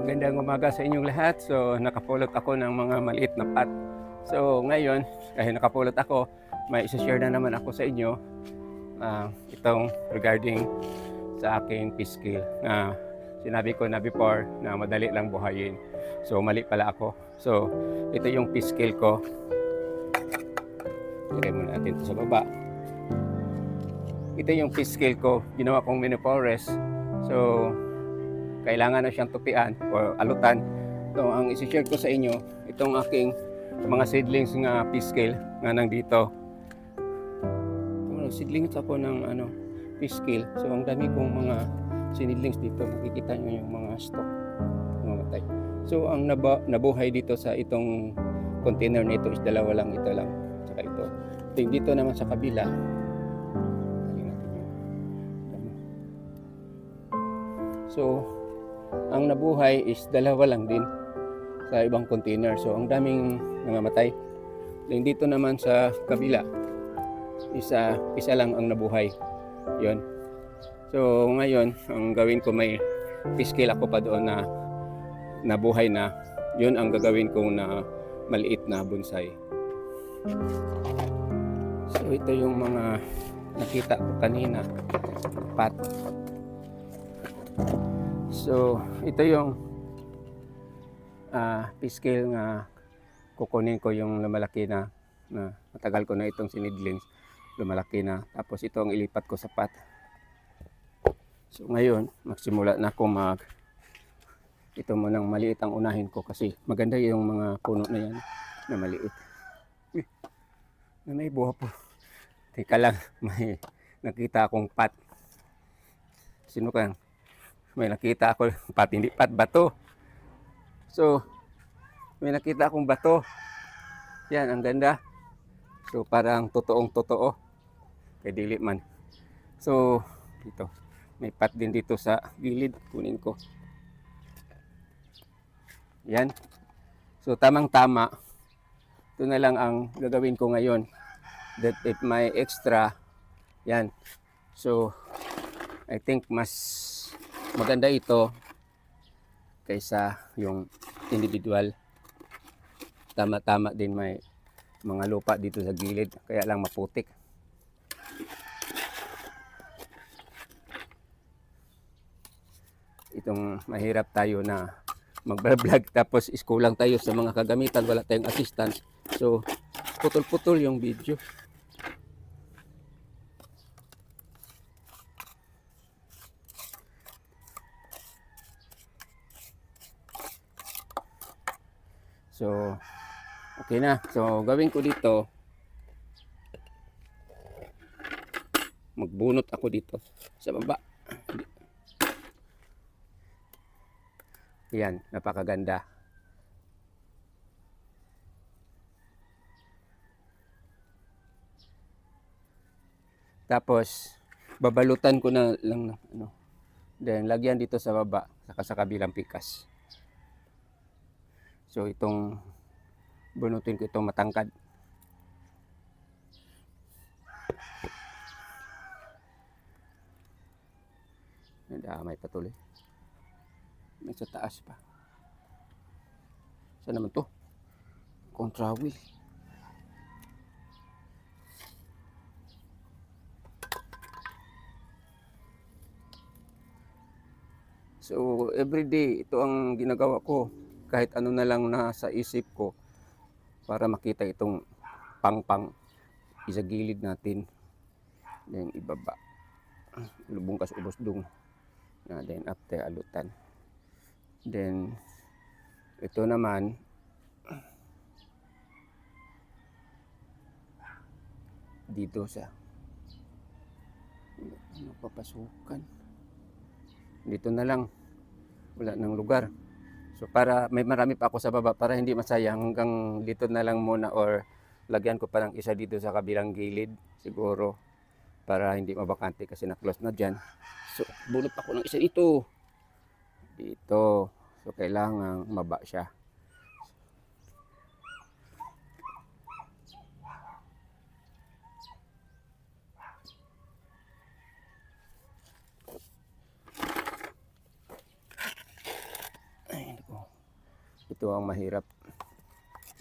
Magandang umaga sa inyong lahat. So, nakapulot ako ng mga maliit na pot. So, ngayon, kahit nakapulot ako, may isa-share na naman ako sa inyo itong regarding sa aking fish scale na sinabi ko na before na madali lang buhayin. So, mali pala ako. So, ito yung fish scale ko. Lagay muna natin ito sa baba. Ito yung fish scale ko. Ginawa kong mini forest. So, kailangan na siyang tupian o alutan. So, ang isi-share ko sa inyo, itong aking mga seedlings nga fish scale nga nandito. Seedlings ako ng fish scale. So, ang dami kong mga seedlings dito. Makikita nyo yung mga stock. Mamatay. So, ang nabuhay dito sa itong container na ito is dalawa lang. Ito lang. Saka ito. Dito naman sa kabila. So, ang nabuhay is dalawa lang din sa ibang container. So, ang daming nangamatay. Then dito naman sa kabila, isa lang ang nabuhay. Yun. So, ngayon, ang gawin ko, may fish scale ako pa doon na nabuhay na. Yun ang gagawin ko na maliit na bonsai. So, ito yung mga nakita ko kanina. Pot. So, ito yung fish scale nga kukunin ko yung lumalaki na matagal ko na itong sinidlings, lumalaki na. Tapos ito ang ilipat ko sa pot. So, ngayon, magsimula na ako ito munang maliit ang unahin ko kasi maganda yung mga puno na yan na maliit. May buha po. Teka lang, may nakita akong pot. Sino ka? May nakita ako pat, hindi pat, bato. So, may nakita akong bato. Yan, ang ganda. So, parang totoong-totoo. Kay dili man. So, dito. May pat din dito sa gilid. Kunin ko. Yan. So, tamang-tama. Ito na lang ang gagawin ko ngayon. That if may extra, yan. So, I think mas maganda ito kaysa yung individual. Tama-tama din may mga lupa dito sa gilid, kaya lang maputik. Itong mahirap tayo na mag-vlog tapos iskulang tayo sa mga kagamitan, wala tayong assistance. So, putol-putol yung video. So, okay na. So, gawin ko dito, magbunot ako dito sa baba. Yan, napakaganda. Tapos, babalutan ko na lang then lagyan dito sa baba, saka sa kabilang pikas. So, itong bunutin ko itong matangkad. May patuloy. May sa taas pa. Saan naman to? Contrawheel. So, everyday, ito ang ginagawa ko. Kahit ano na lang nasa isip ko para makita itong pang-pang. Isagilid natin. Then, ibaba. Lubungkas ubos dung. Then, after alutan. Then, ito naman, dito sa napapasukan. Dito na lang. Wala ng lugar. So, para may marami pa ako sa baba para hindi masayang, hanggang dito na lang muna or lagyan ko pa ng isa dito sa kabilang gilid siguro para hindi mabakante kasi na-close na dyan. So, bunot ako ng isa dito. Dito. So, kailangan maba siya. Ay, ito ang mahirap.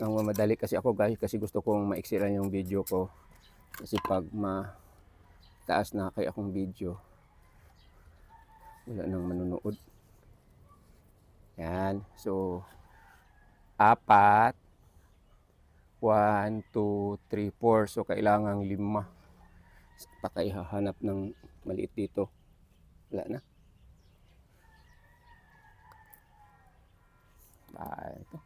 Ang mamadali kasi ako guys, kasi gusto kong maiksiran yung video ko. Kasi pag mataas na kaya akong video, wala nang manunood. Yan. So, 4. 1, 2, 3, 4. So, kailangan 5. Pakaihahanap ng maliit dito. Wala na. Ito.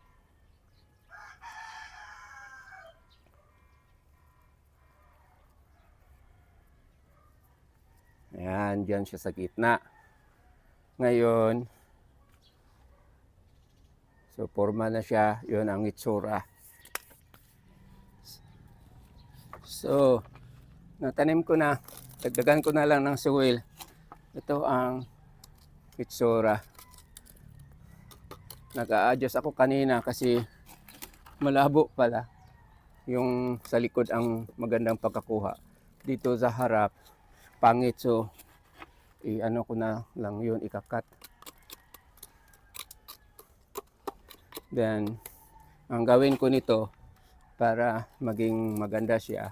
Ayan, dyan siya sa gitna. Ngayon, so forma na siya. Yun ang itsura. So, natanim ko na. Dagdagan ko na lang ng soil. Ito ang itsura. Nag-a-adjust ako kanina kasi malabo pala. Yung sa likod ang magandang pagkakuha. Dito sa harap, pangit. So, i-ano ko na lang yun, ikakat. Then, ang gawin ko nito para maging maganda siya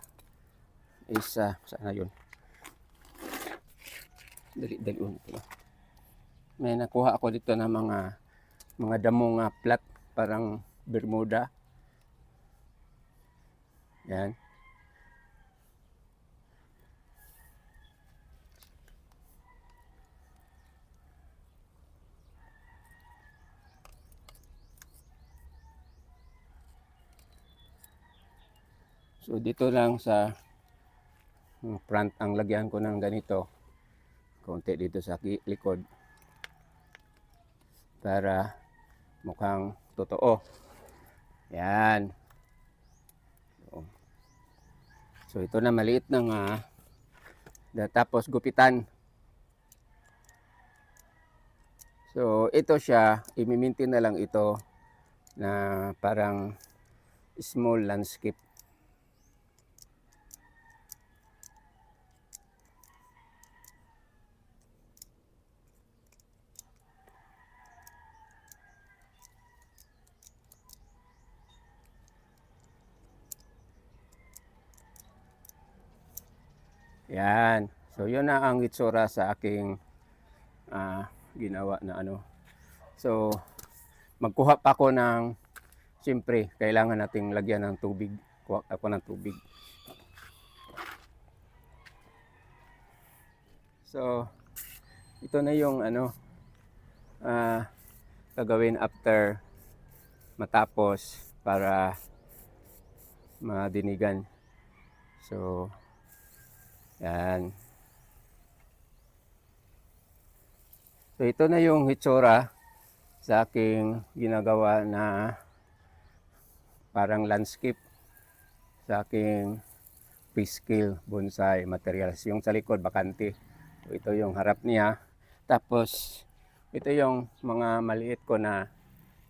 is, sana yun. Dali ito. May nakuha ako dito ng mga damong plat, parang Bermuda. Yan. So dito lang sa front ang lagyan ko ng ganito. Konti dito sa likod. Para mukhang totoo. Yan. So ito na maliit na nga. Tapos gupitan. So ito siya, i-maintain na lang ito na parang small landscape. Yan. So yun na ang itsura sa aking ginawa na ano. So magkuha pa ako ng, siyempre kailangan nating lagyan ng tubig. Kuha ako ng tubig. So ito na yung gagawin after matapos para madinigan. So yan. So ito na yung hitsura sa aking ginagawa na parang landscape sa aking prescale bonsai materials. Yung sa likod bakante. So ito yung harap niya. Tapos ito yung mga maliit ko na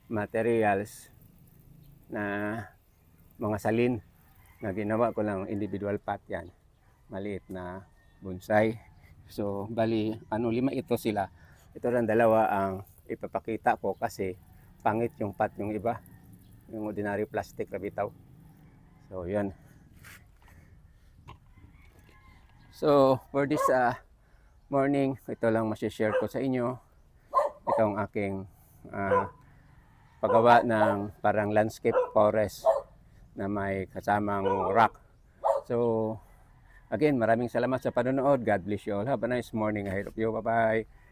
materials na mga salin na ginawa ko lang individual pot yan. Maliit na bonsai. So bali 5 ito sila. Ito lang 2 ang ipapakita ko kasi pangit yung pot yung iba. Yung ordinary plastic na bitaw. So yun. So for this morning, ito lang masishare ko sa inyo. Itong aking paggawa ng parang landscape forest na may kasamang rock. So again, maraming salamat sa panonood. God bless you all. Have a nice morning ahead of you. Bye-bye.